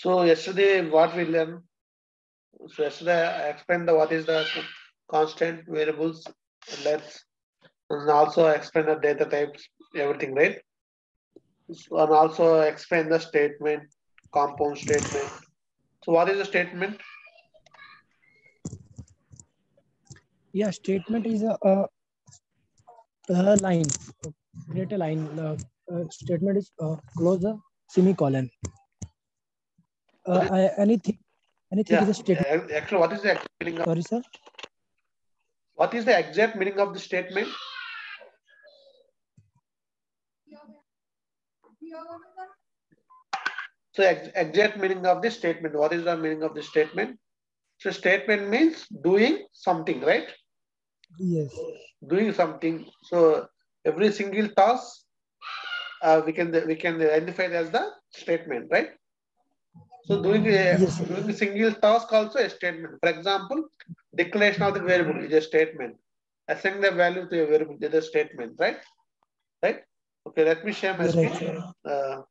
So yesterday what we learned. So yesterday I explained what is the constant variables, let's, and also explain the data types, everything, right? So, and also explain the statement, compound statement. So what is the statement? Yeah, statement is a line. Create a line. Statement is close the semicolon. Anything is Yeah, a statement. actually, what is the exact meaning of, Sorry, sir. what is the exact meaning of the statement? So exact meaning of the statement. What is the meaning of the statement? So statement means doing something, right? Yes. Doing something. So every single task we can identify it as the statement, right? So Yes, sir. doing a single task also a statement. For example, declaration of the variable is a statement. Assigning the value to a variable is a statement, right? Right? Okay, let me share my You're right, screen. sir.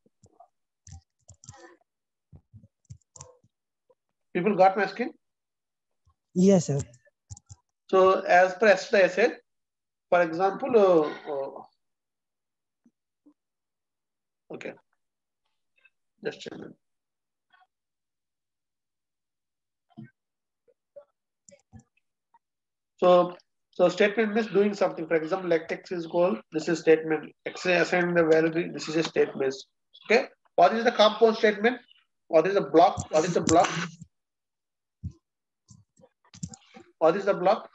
People got my screen? Yes, sir. So as per yesterday I said, for example, okay, just a minute. So statement means doing something. For example, like x is equal, this is statement. X assigning the value, this is a statement. Okay. What is the compound statement? What is the block? What is the block? What is the block?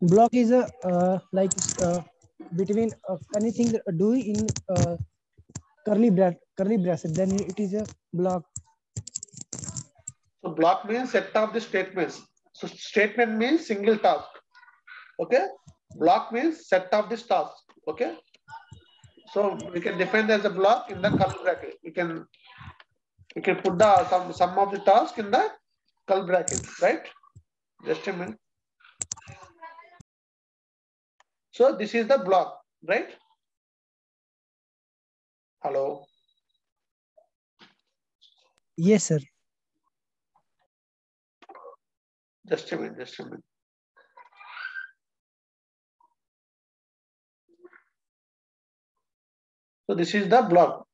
Block is a like between anything do in curly bracket. Then it is a block. So block means set of the statements. So statement means single task. Okay. Block means set of this task. Okay. So we can define as a block in the curly bracket. We can put the sum of the task in the curly bracket, right? Just a minute. So this is the block, right? Hello. Yes, sir. Just a minute. Just a minute. So this is the block.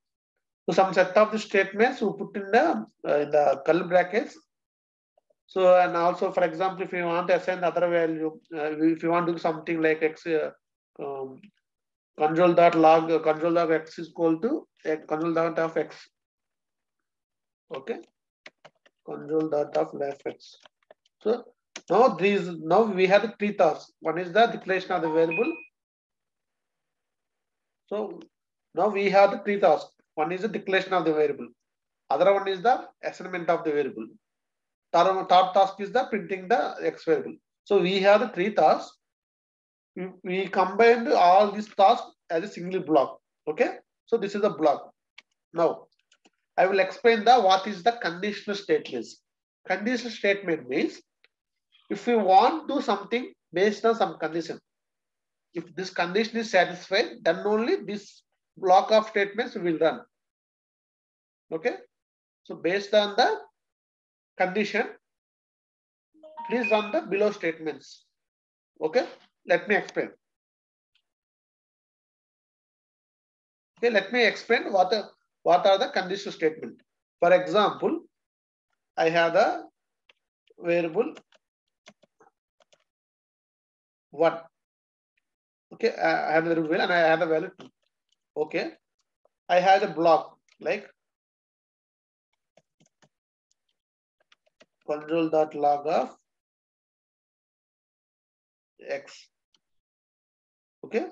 So some set of the statements we put in the curly brackets. So and also, for example, if you want to assign other value, if you want to do something like x, control dot log control of x is equal to control dot of x. Okay, control dot of left x. So now we have the three tasks. One is the declaration of the variable. So now we have the three tasks. One is the declaration of the variable. Other one is the assignment of the variable. Third task is the printing the x variable. So we have the three tasks. We combined all these tasks as a single block. Okay. So this is a block. Now I will explain the what is the conditional statement. Conditional statement means if we want to do something based on some condition, if this condition is satisfied, then only this block of statements will run. Okay. So based on the condition, please run the below statements. Okay. Let me explain. Okay. Let me explain what are the conditional statement. For example, I have the variable 1. Okay. I have the variable and I have the value 2. Okay. I have the block like control.log of x. Okay.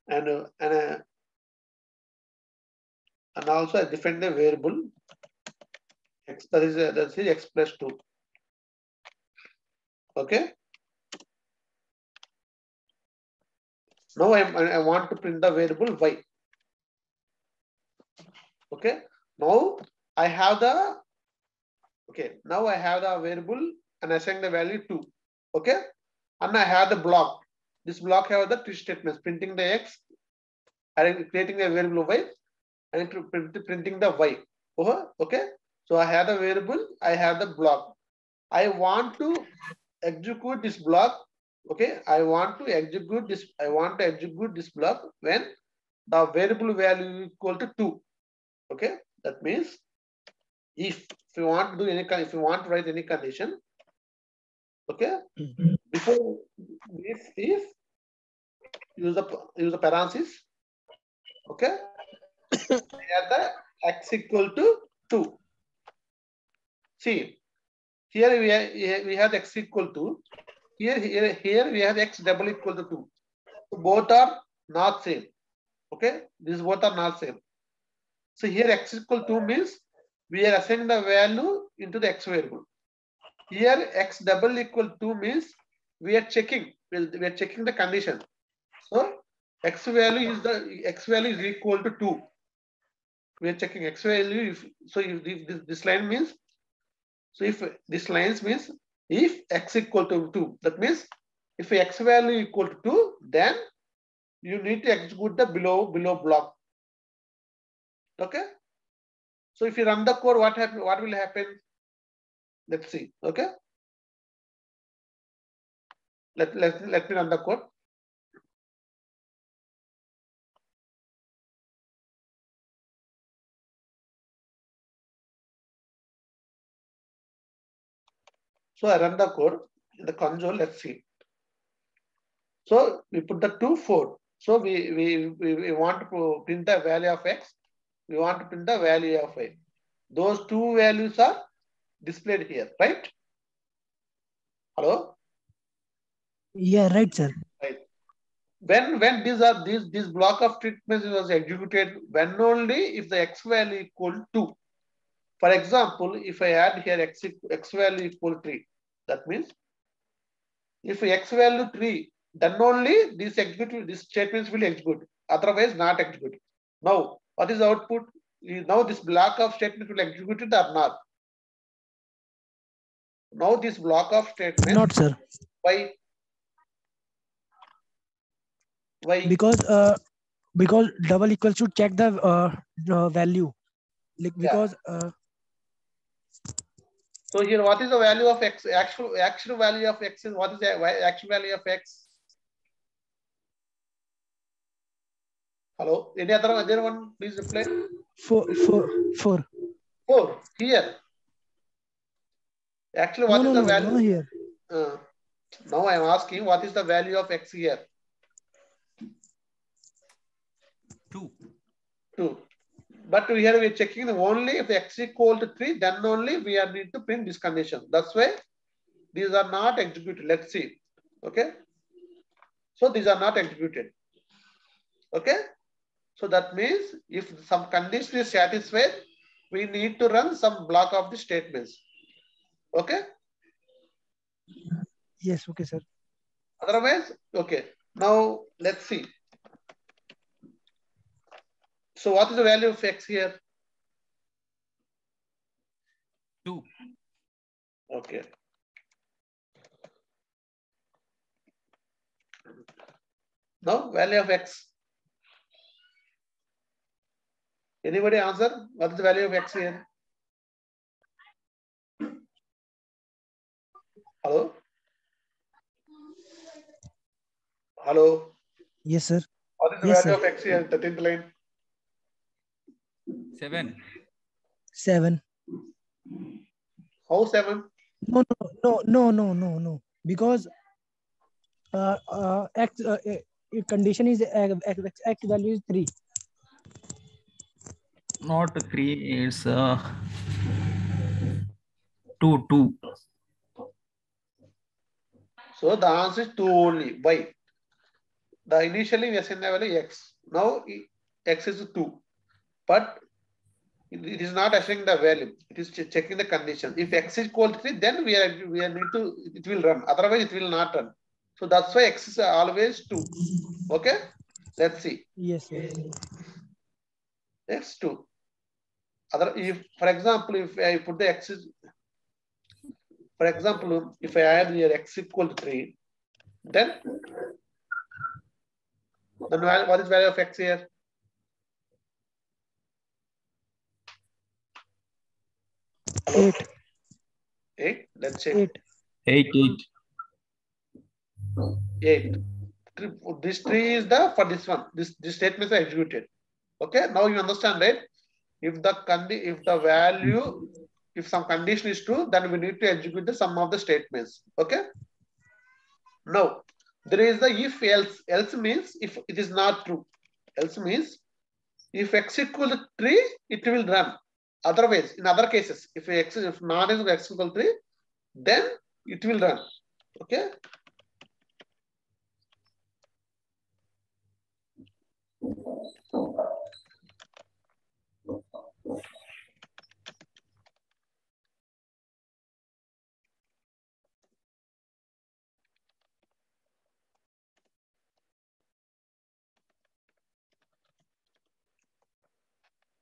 And also I define the variable x, that is x plus 2. Okay. Now I want to print the variable y. Okay. Now I have the variable and assign the value 2. Okay. And I have the block. This block have the three statements: printing the x, and creating a variable y, and printing the y. Okay. So I have the variable, I have the block. I want to execute this block. Okay. I want to execute this block when the variable value is equal to 2. Okay. That means if you want to do if you want to write any condition, okay, before this is use the parenthesis. Okay. Here the x equal to 2. See, here we have x equal to, here we have x double equal to 2. So both are not same. Okay, these both are not same. So here x equal to 2 means we are assigning the value into the x variable. Here x double equal to 2 means we are checking the condition. So x value is equal to 2. We are checking x value. If this line means, so if this lines means if x equal to 2, that means if x value equal to 2, then you need to execute the below block. Okay. So if you run the code, what will happen? Let's see. Okay. Let me run the code. So I run the code in the console. Let's see. So we put the 2, 4. So we want to print the value of x. We want to print the value of y. Those two values are displayed here, right? Hello? Yeah, right, sir. Right. When this block of treatments was executed, when only if the x value equal to. For example, if I add here x value equal 3, that means if x value 3, then only these statements will execute. Otherwise, not execute. Now, what is the output? Now this block of statements will execute it or not? Now this block of statements. Not, sir. Why? Why? Because double equals to check the value. Like because So here, what is the value of x? Actual value of x is what is the actual value of x? Hello, any other one? Please reply. 4. 4 here. Actually, what is the value? No, here. Now I am asking, what is the value of x here? 2. But here we are checking only if x equal to 3, then only we are need to print this condition. That's why these are not executed. Let's see. Okay. So these are not executed. Okay. So that means if some condition is satisfied, we need to run some block of the statements. Okay. Yes. Okay, sir. Otherwise, okay. Now let's see. So what is the value of x here? 2. Okay. Now value of x. Anybody answer? What is the value of x here? Hello? Hello? Yes, sir. What is the Yes, value sir. of x here? 13th line. 7. 7. How 7? No. Because x condition is x value is 3. Not 3. It's 2. So the answer is 2 only. Why? The initially we assigned the value x. Now x is 2. But it is not assigning the value. It is checking the condition. If x is equal to 3, then we are need to, it will run. Otherwise, it will not run. So that's why x is always 2. Okay. Let's see. Yes, sir. X 2. If, for example, if I put the x is, for example, if I add here x equal to 3, then Then what is value of x here? 8. 8. Let's check. 8. 8, 8. This tree is the for this one. This statements are executed. Okay. Now you understand, right? If the value, if some condition is true, then we need to execute the sum of the statements. Okay. Now there is the if else. Else means if it is not true. Else means if x equal to 3, it will run. Otherwise, in other cases, if not is x equal to 3, then it will run. Okay.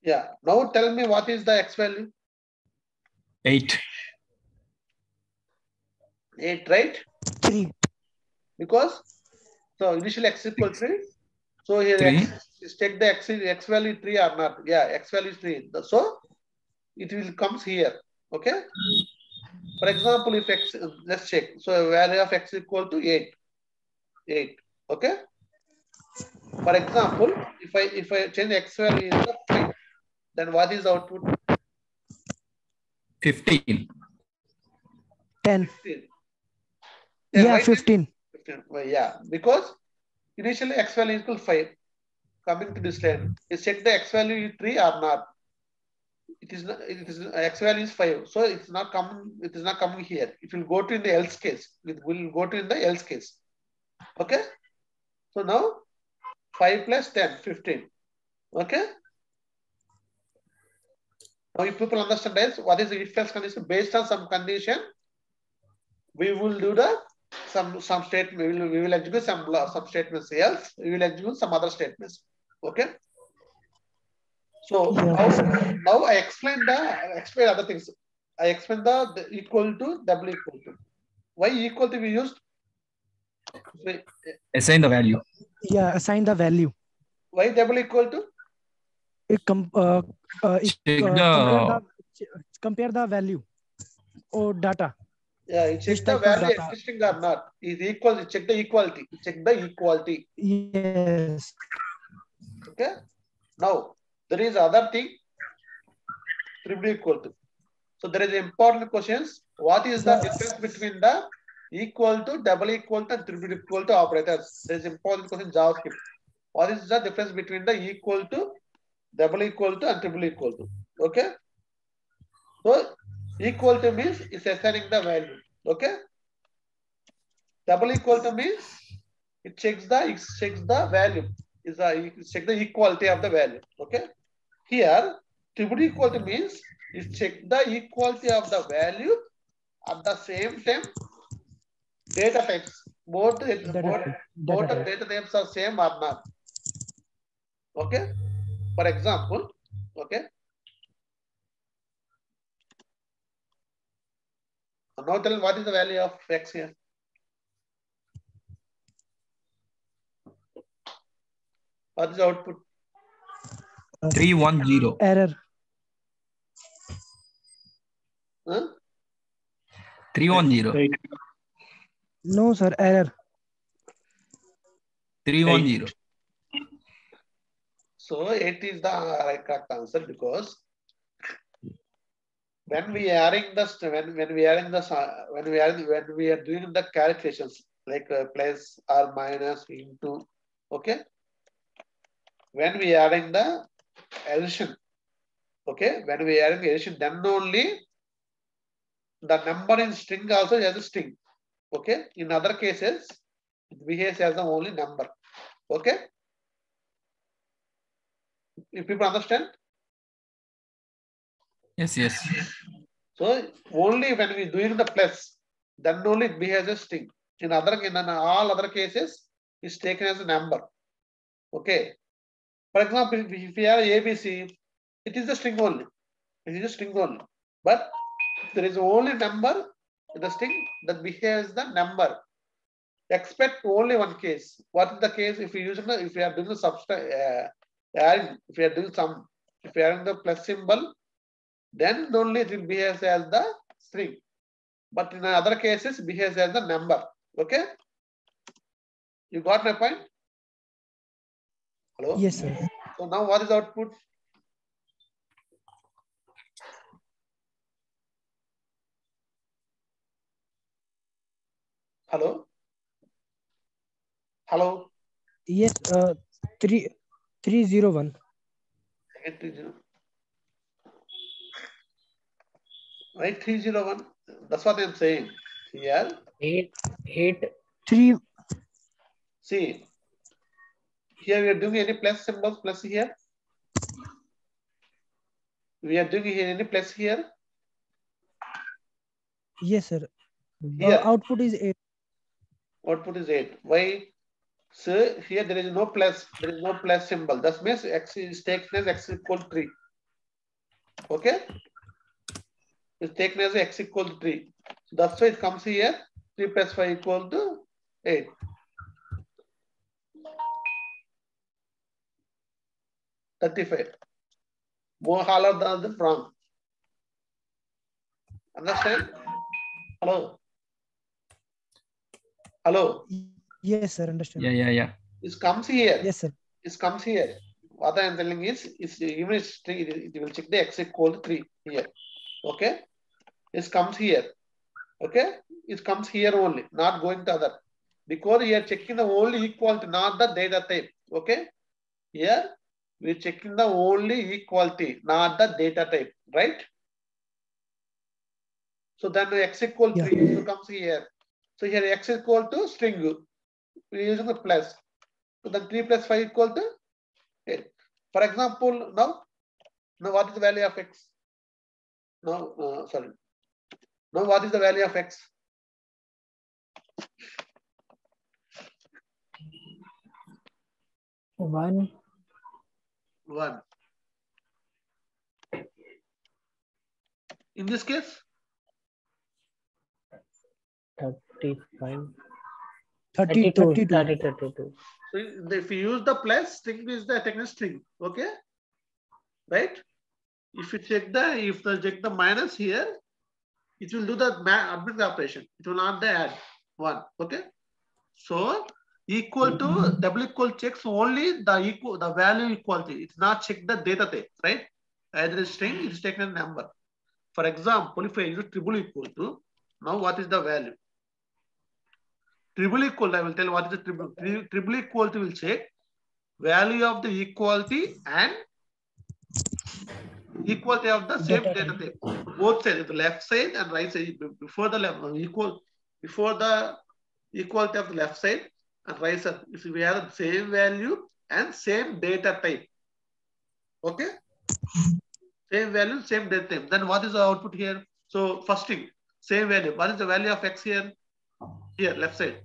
Yeah. Now tell me what is the x value? 8. 8, right? 3. Because so initially x equal 3. So here 3. x, take the x value 3 or not. Yeah, x value is 3. So it will comes here. Okay. For example, if x, let's check. So value of x equal to 8. 8. Okay. For example, if I change x value is 5, then what is the output? 15. 10. 15. Yeah, right? 15. 15. Well, yeah, because initially x value equal 5. Coming to this line, is check the x value is 3 or not. It is not, it is x value is 5. So it's not coming, it is not coming here. It will go to in the else case. It will go to in the else case. Okay. So now 5 plus 10, 15. Okay. Now if people understand this, what is the if else condition? Based on some condition, we will do the some statement. We will execute some statements else. We will execute some other statements. Okay. So now I explain other things. I explain the equal to double equal to. Why equal to we used? Assign the value. Yeah, assign the value. Why double equal to? Compare the value or data. Yeah, you check the value existing or not. Is equal. You check the equality. You check the equality. Yes. Okay. Now there is other thing. Triple equal to. So there is important questions. What is the difference between the equal to, double equal to, and triple equal to operators? There is important question JavaScript. What is the difference between the equal to, double equal to, and triple equal to? Okay. So equal to means is assigning the value. Okay. Double equal to means it checks the value. Check the equality of the value. Okay. Here triple equal to means is check the equality of the value at the same time data types. Both data types are same or not. Okay. For example, okay. Now tell me what is the value of x here? What is the output? 310. Error. Huh? 310. No, sir. Error. 310. So 8 is the correct answer because when we are doing the calculations like plus or minus into, okay, when we are adding the addition, okay, when we are adding addition, then only the number in string also has a string. Okay, in other cases it behaves as the only number. Okay, if people understand. Yes. So only when we doing the plus, then only it behaves as string. In all other cases, it's taken as a number. Okay. For example, if we have ABC, it is a string only. It is a string only. But there is only number in the string that behaves the number. expect only one case. What is the case? If you if you are doing the adding, if you are doing some, if you are adding the plus symbol, then only it will behave as the string. But in other cases, it behaves as the number. Okay? You got my point? Hello? Yes, sir. So now what is the output? Hello? Hello? Yes, 301. Right, 301. That's what I'm saying. Here. 8. 3. See, here we are doing any plus symbols, plus here. We are doing here any plus here. Yes, sir. Here. Output is 8. Output is 8. Why? So here there is no plus. There is no plus symbol. That means x is taken as x equal 3. Okay? It's taken as x equal to 3. So that's why it comes here. 3 plus 5 equal to 8. $35. More harder than the wrong. Understand? Hello? Hello? Yes, sir. Understand. Yeah. It comes here. Yes, sir. It comes here. What I am telling is even it will check the x equal to 3 here. Okay? It comes here. Okay? It comes here only, not going to other. Because we are checking the only equality, not the data type. Okay? Here we are checking the only equality, not the data type. Right? So then x equal to 3 so comes here. So here x equal to string. We are using the plus. So then 3 plus 5 equal to 8. For example, now what is the value of x? Now, sorry. Now what is the value of x? One. In this case? 35. 32. 32. So if you use the plus, string is the technical string. Okay? Right? If you check the minus here, it will do the additive operation. It will not the add 1. Okay? So equal to double equal checks only the value equality. It's not check the data type, right? Either a string, it is taken a number. For example, if I use triple equal to, now what is the value? Triple equal, I will tell what is the triple. Triple equal to will check value of the equality and equality of the same data type. Both sides, the left side and right side, before the equality of the left side and right side, if we have the same value and same data type. Okay? Same value, same data type. Then what is the output here? So first thing, same value. What is the value of x here? Here, left side.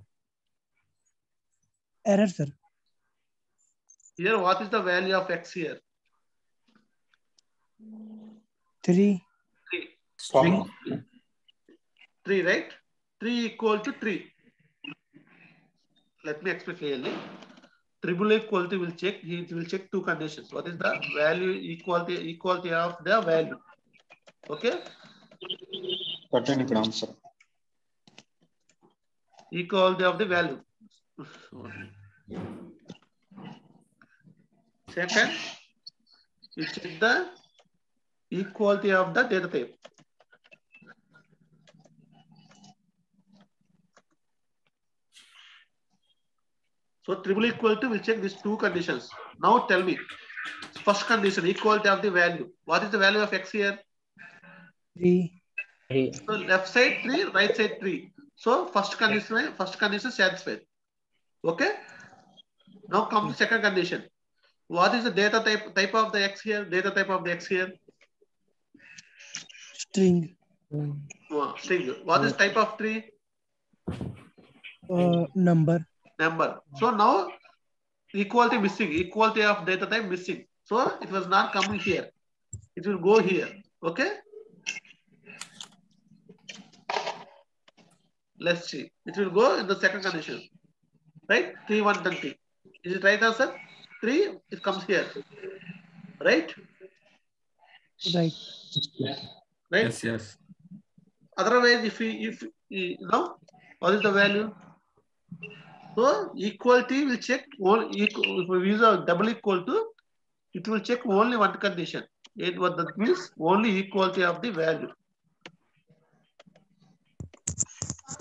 Error, sir. Here, what is the value of x here? 3. String. 3, right? 3 equal to 3. Let me explain clearly. Triple equality will check. It will check 2 conditions. What is the value equality of the value? Okay. Answer. Equality of the value. Second, you check the equality of the data type. So triple equality will check these 2 conditions. Now tell me, first condition, equality of the value. What is the value of x here? 3. So left side 3, right side 3. So first condition satisfied. Okay. Now come to second condition. What is the data type of the x here? Data type of the x here? String. String. What is type of tree? Number. So now equality missing. Equality of data type missing. So it was not coming here. It will go here. Okay. let's see. It will go in the second condition, right? 3, 120. Is it right answer? 3, it comes here, right? Right. Right? Yes, yes. Otherwise, if you know, what is the value? So equality will check if we use a double equal to, it will check only one condition. What that means only equality of the value.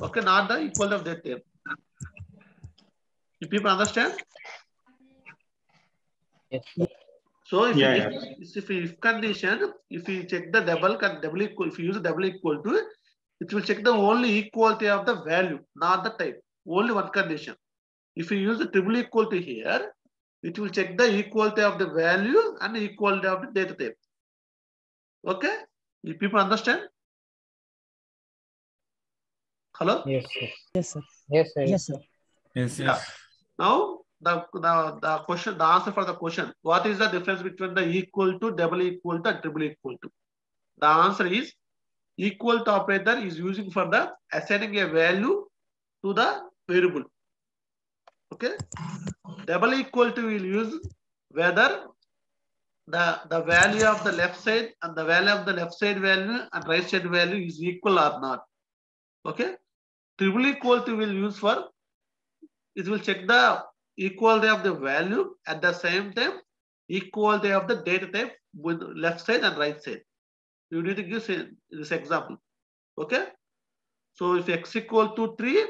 Okay, not the equality of that term. You people understand? Yes, sir. So if Yeah, if condition, if you check the double equal, if you use a double equal to, it will check the only equality of the value, not the type. Only one condition. If you use the triple equal to here, it will check the equality of the value and equality of the data type. Okay? You people understand? Hello? Yes, sir. Yes, sir. Yes, sir. Yes, sir. Yes, Yeah. yes. Now the question, the answer for the question, what is the difference between the equal to, double equal to, and triple equal to? The answer is equal to operator is using for the assigning a value to the variable. Okay? Double equal to will use whether the value of the left side and the value of the left side value and right side value is equal or not. Okay? Triple equal to will use for, it will check the equality of the value at the same time equality of the data type with left side and right side. You need to give this example. Okay? So if x equal to 3,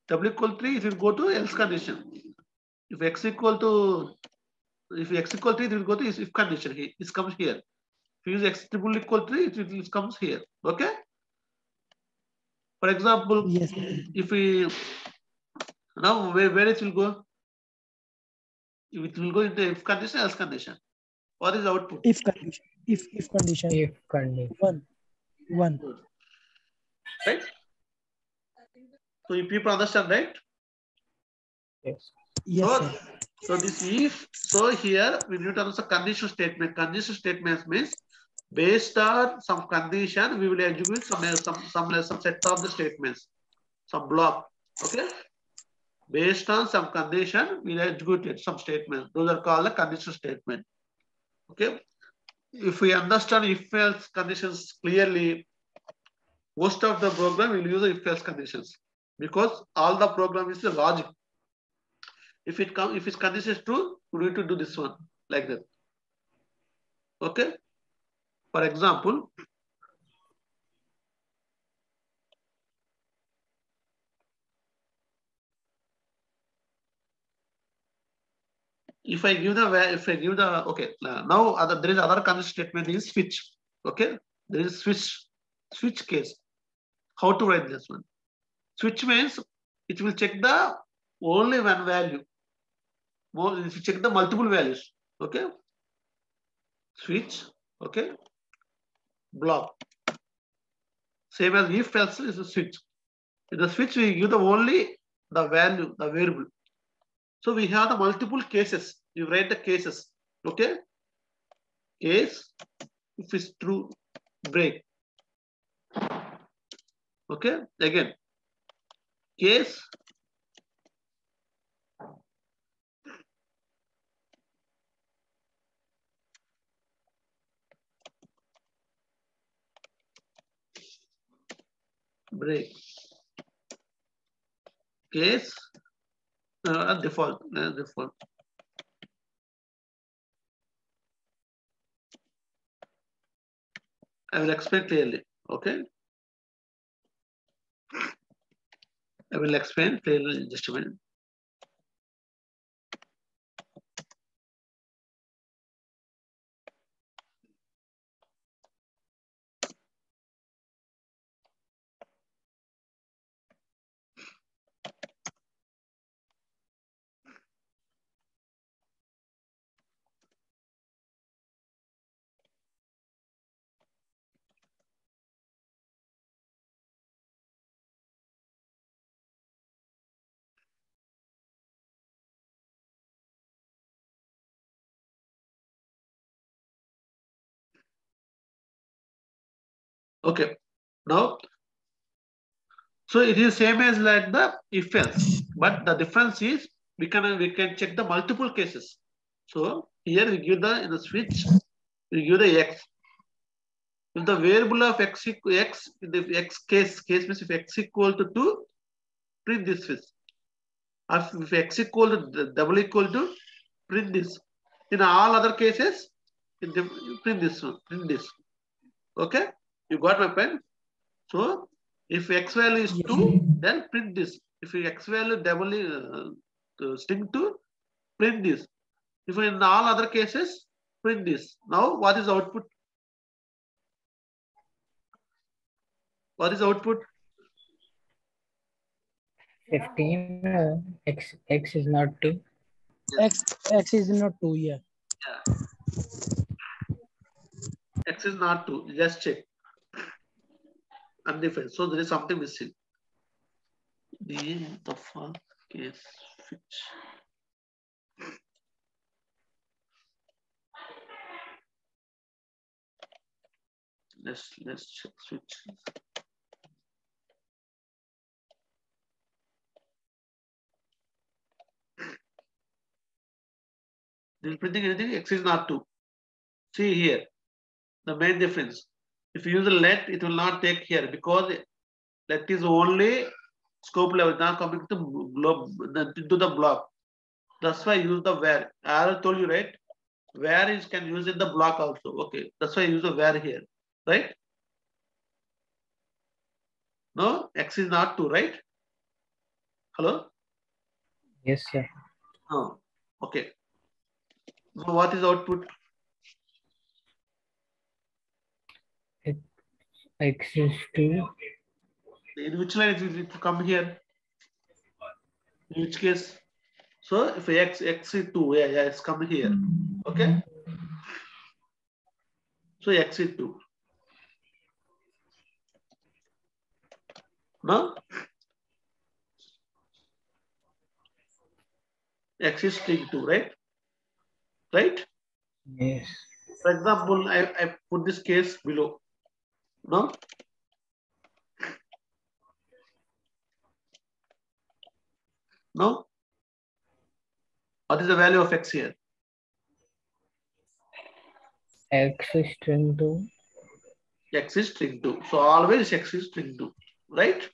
w equal to 3, it will go to else condition. If x equal to, if x equal to 3, it will go to if condition. It comes here. If you use x triple equal to 3, it comes here. Okay? For example, Yes. if we, now where it will go? It will go into if condition, else condition. What is the output? If condition. If condition. If condition. 1. Right? So you people understand, right? Yes. Yes, So, sir. so this if, so here we need to answer conditional statement. Conditional statements means based on some condition, we will execute some set of the statements, some block. Okay? Based on some condition, we will execute some statements. Those are called the conditional statement. Okay? If we understand if else conditions clearly, most of the program will use the if else conditions because all the program is the logic. If its condition is true, we need to do this one like that. Okay. For example, if I give the okay, now there is other condition statement is switch. Okay, there is switch case. How to write this one? Switch means it will check the only one value. If you check the multiple values. Okay, switch. Okay, block. Same as if else is a switch. In the switch, we give the only the value, the variable. So we have the multiple cases. You write the cases. Okay. Case, if it's true, break. Okay. Again, case. Break. Case. Default. Default. I will explain clearly. Okay. I will explain clearly in just a minute. Okay. Now, So it is same as like the if else, but the difference is we can check the multiple cases. So here we give the in the switch we give the x. If the variable of x equal x, the x case means if x equal to 2, print this switch. If x equal to double equal to, print this. In all other cases, print this one, print this. Okay, you got my pen. So if x value is 2, then print this. If x value double string 2, print this. If in all other cases, print this. Now what is output? What is output? 15. X is not 2. X is not 2. Yeah. X is not 2. Just check. Undefined. So there is something missing. The first case switch. Let's check switch. This printing anything, X is not 2. See here, the main difference. If you use the let, it will not take here because let is only scope level, not coming to the block. That's why I use the where. I told you, right? Where is can use in the block also. Okay, that's why I use the where here, right? No, X is not 2, right? Hello? Yes, sir. Oh, okay. So what is output? X is 2. In which line it will come here? In which case? So if x is 2, yeah, it's come here. Okay. So x is 2. Now x is string 2, right? Right? Yes. For example, I put this case below. No? No? What is the value of x here? X is string 2. X is string 2. So always x is string 2, right?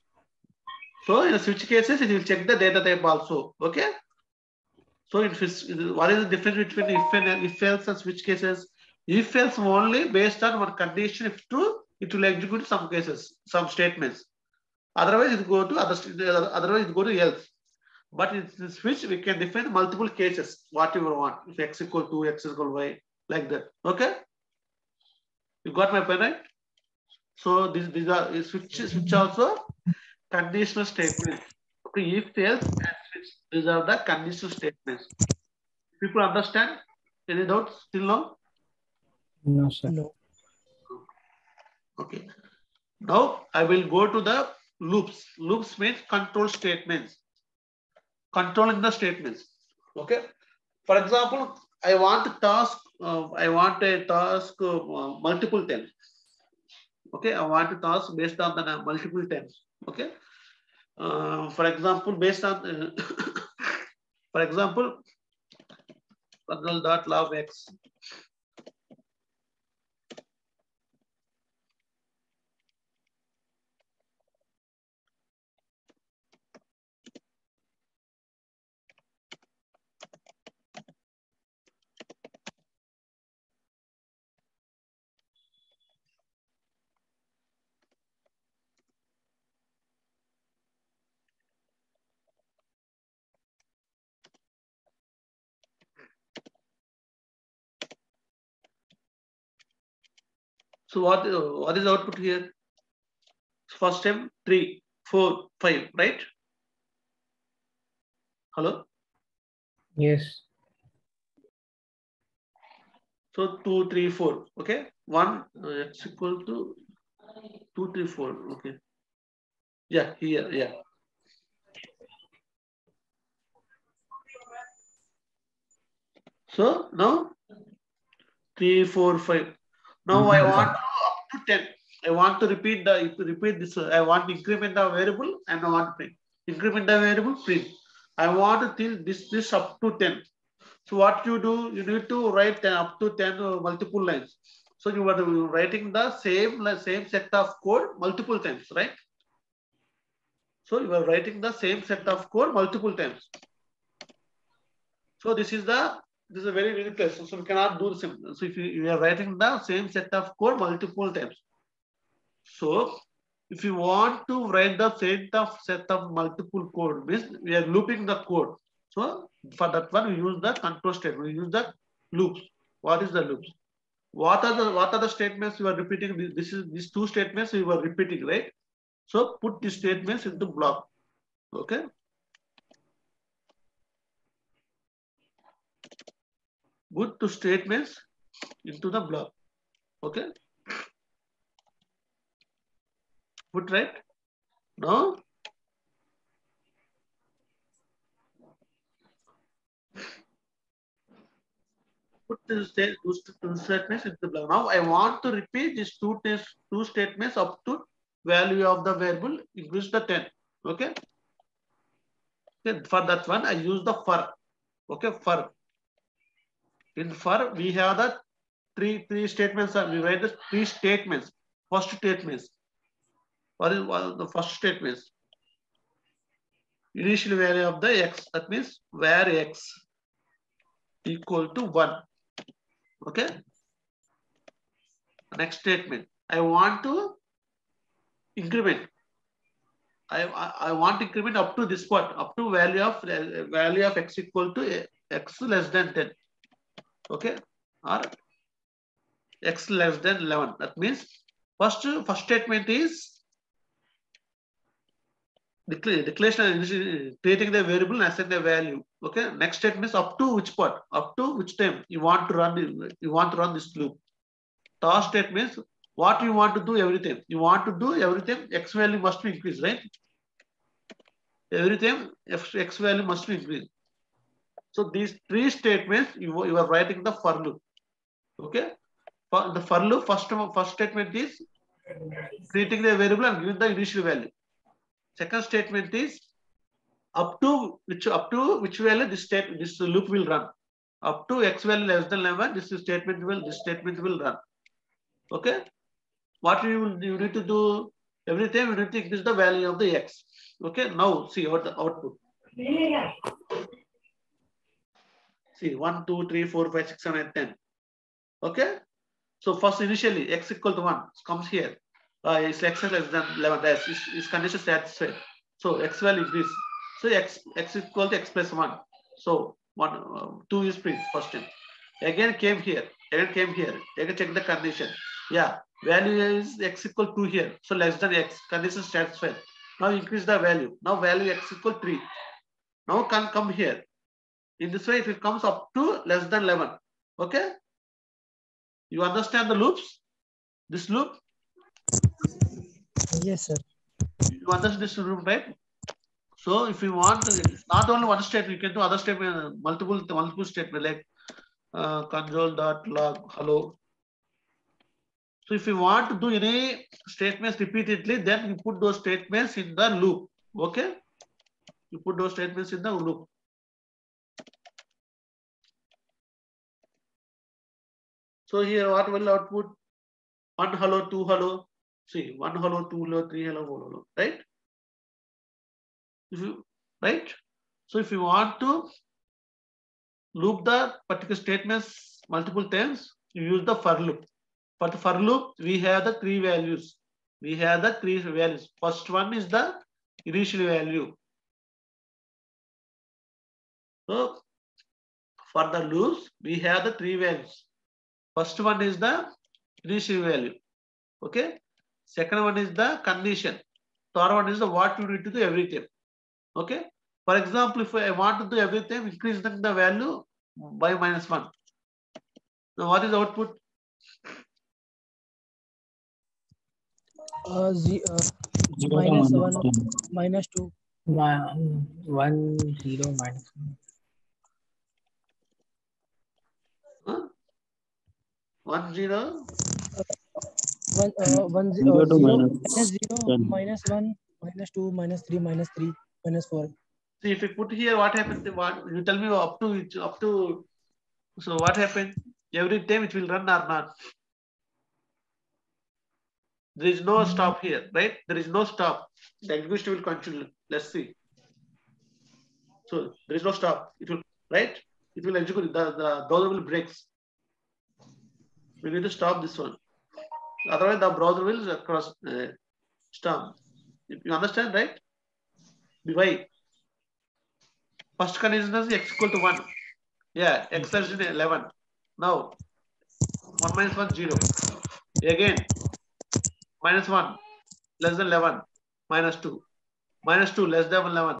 So in the switch cases, it will check the data type also. Okay? So what is the difference between if else and switch cases? If else only based on one condition, if true, it will execute some cases, some statements. Otherwise, it go to otherwise it go to else. But in the switch, we can define multiple cases, whatever we want. If x equal to x equal y, like that. Okay? You got my point, right? So these are switch also conditional statements. Okay, if else and switch, these are the conditional statements. People understand? Any doubts till now? No, sir. No. Okay. Now I will go to the loops. Loops means control statements. Controlling the statements. Okay. For example, I want a task multiple times. Okay, I want a task based on the multiple times. Okay. For example, based on for example, kernel dot log x. So what is the output here? First time 3, 4, 5, right? Hello? Yes. So 2, 3, 4. Okay. 1 x equal to 2, 3, 4. Okay. Yeah, here, yeah. So now 3, 4, 5. Now I want up to 10. I want to repeat this. I want to increment the variable and I want to print. Increment the variable, print. I want to till this up to 10. So what you do, you need to write up to 10 multiple lines. So you are writing the same set of code multiple times, right? So you are writing the same set of code multiple times. So this is a very place. So we cannot do the same. So if you are writing the same set of code multiple times. So if you want to write the set of multiple code, means we are looping the code. So for that one, we use the control statement. We use the loops. What is the loops? What are the statements you are repeating? These two statements you are repeating, right? So put these statements into block. Okay. Put two statements into the block. Okay. Put right. Now put two statements into the block. Now I want to repeat these two statements up to value of the variable increase the 10. Okay. Okay. For that one, I use the for. Okay, for. In for, we have the three statements. We write the three statements. First statements. What is the first statements? Initial value of the x. That means where x equal to 1. Okay. Next statement. I want to increment. I want to increment up to this part, up to value of x equal to x less than 10. Okay. Or x less than 11. That means first statement is declaration, creating the variable and assign the value. Okay. Next statement is up to which part, up to which time you want to run this loop. Third statement, what you want to do everything. You want to do everything, x value must be increased, right? Everything x value must be increased. So these three statements you are writing the for loop. Okay. For the for loop, first statement is creating the variable and giving the initial value. Second statement is up to which value this loop will run. Up to x value less than 11, this statement will run. Okay. What you need to do every time, you need to increase the value of the x. Okay. Now see what the output. See 1, 2, 3, 4, 5, 6, 7, 8, 10. Okay. So first initially x equal to 1 comes here. Is x less than 11. That is condition satisfied. So x value increase. So x equal to x plus 1. So 2 is print first time. Again came here. Again check the condition. Yeah. Value is x equal to here. So less than x. Condition satisfied. Now increase the value. Now value x equal 3. Now can come here. In this way, if it comes up to less than 11. Okay. You understand the loops? This loop? Yes, sir. You understand this loop, right? So if you want to, not only one statement, you can do other statement, multiple statement like console.log hello. So if you want to do any statements repeatedly, then you put those statements in the loop. Okay? You put those statements in the loop. So here what will output? 1 hello, 2 hello. See, 1 hello, 2 hello, 3 hello, 4 hello, right? Right? So if you want to loop the particular statements multiple times, you use the for loop. For the for loop, we have the three values. First one is the initial value. So for the loops, we have the three values. First one is the initial value. Okay. Second one is the condition. Third one is the what you need to do every time. Okay. For example, if I want to do everything, increase the value by -1. Now what is the output? -1, -2. 1, 0, minus 1. 1, 0. 0 to minus minus 0 10. minus 1 minus 2 minus 3 minus 3 minus 4. See, if you put here, what happens? What you tell me up to. So what happened? Every time it will run or not? There is no stop here, right? There is no stop. The execution will continue. Let's see. So there is no stop. It will, right? It will execute. The browser will breaks. We need to stop this one. Otherwise, the browser will cross stop. You understand, right? Why? First condition is x equal to 1. Yeah, x is 11. Now, 1 minus 1, 0. Again, minus 1 less than 11. Minus 2. Minus 2 less than 11.